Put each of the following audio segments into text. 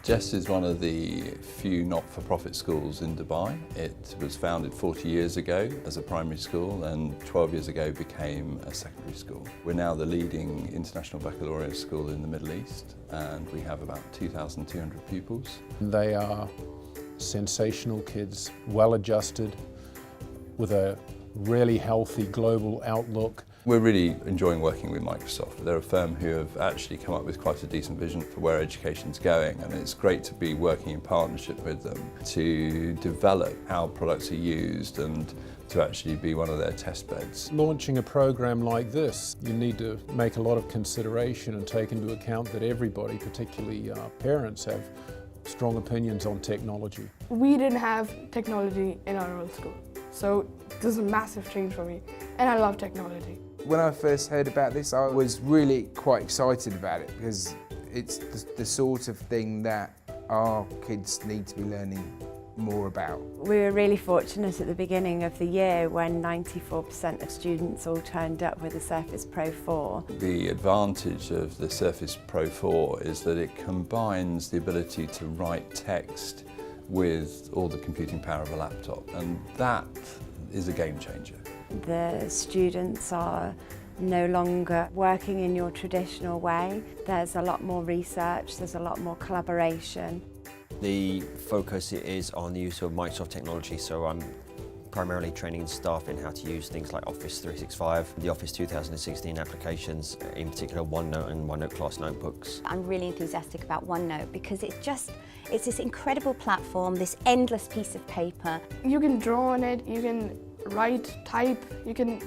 JESS is one of the few not-for-profit schools in Dubai. It was founded 40 years ago as a primary school and 12 years ago became a secondary school. We're now the leading international baccalaureate school in the Middle East and we have about 2,200 pupils. They are sensational kids, well adjusted, with a really healthy global outlook. We're really enjoying working with Microsoft. They're a firm who have actually come up with quite a decent vision for where education's going, and it's great to be working in partnership with them to develop how products are used and to actually be one of their test beds. Launching a program like this, you need to make a lot of consideration and take into account that everybody, particularly parents, have strong opinions on technology. We didn't have technology in our old school, so this is a massive change for me, and I love technology. When I first heard about this, I was really quite excited about it because it's the sort of thing that our kids need to be learning more about. We were really fortunate at the beginning of the year when 94% of students all turned up with the Surface Pro 4. The advantage of the Surface Pro 4 is that it combines the ability to write text with all the computing power of a laptop, and that is a game changer. The students are no longer working in your traditional way. There's a lot more research, there's a lot more collaboration. The focus is on the use of Microsoft technology, so I'm primarily training staff in how to use things like Office 365, the Office 2016 applications, in particular OneNote and OneNote Class notebooks. I'm really enthusiastic about OneNote because it's this incredible platform, this endless piece of paper. You can draw on it, you can write, type, you can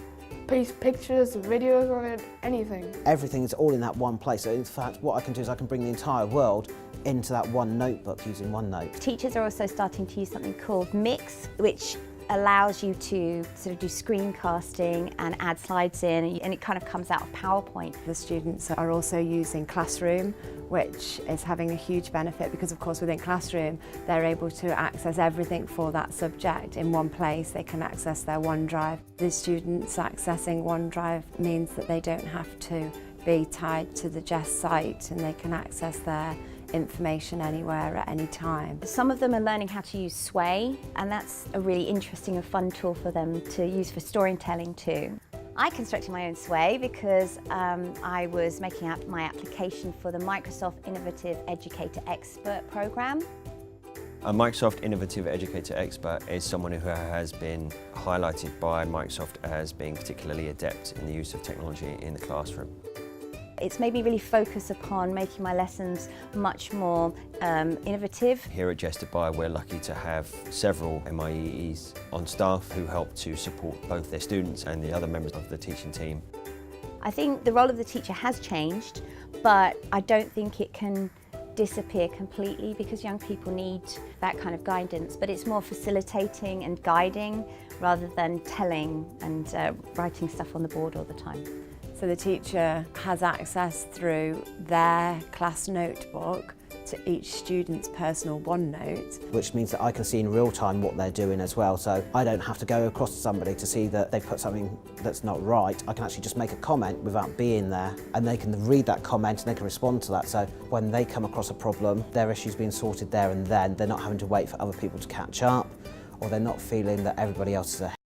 paste pictures, videos on it, anything. Everything is all in that one place. So in fact, what I can do is I can bring the entire world into that one notebook using OneNote. Teachers are also starting to use something called Mix, which allows you to sort of do screencasting and add slides in, and it kind of comes out of PowerPoint. The students are also using Classroom, which is having a huge benefit because of course within Classroom they're able to access everything for that subject in one place. They can access their OneDrive. The students accessing OneDrive means that they don't have to be tied to the JESS site and they can access their information anywhere at any time. Some of them are learning how to use Sway, and that's a really interesting and fun tool for them to use for storytelling too. I constructed my own Sway because I was making out my application for the Microsoft Innovative Educator Expert program. A Microsoft Innovative Educator Expert is someone who has been highlighted by Microsoft as being particularly adept in the use of technology in the classroom. It's made me really focus upon making my lessons much more innovative. Here at JESS Dubai, we're lucky to have several MIEs on staff who help to support both their students and the other members of the teaching team. I think the role of the teacher has changed, but I don't think it can disappear completely because young people need that kind of guidance, but it's more facilitating and guiding rather than telling and writing stuff on the board all the time. So the teacher has access through their class notebook to each student's personal OneNote. Which means that I can see in real time what they're doing as well, so I don't have to go across to somebody to see that they've put something that's not right. I can actually just make a comment without being there, and they can read that comment and they can respond to that. So when they come across a problem, their issue's being sorted there and then. They're not having to wait for other people to catch up, or they're not feeling that everybody else is ahead.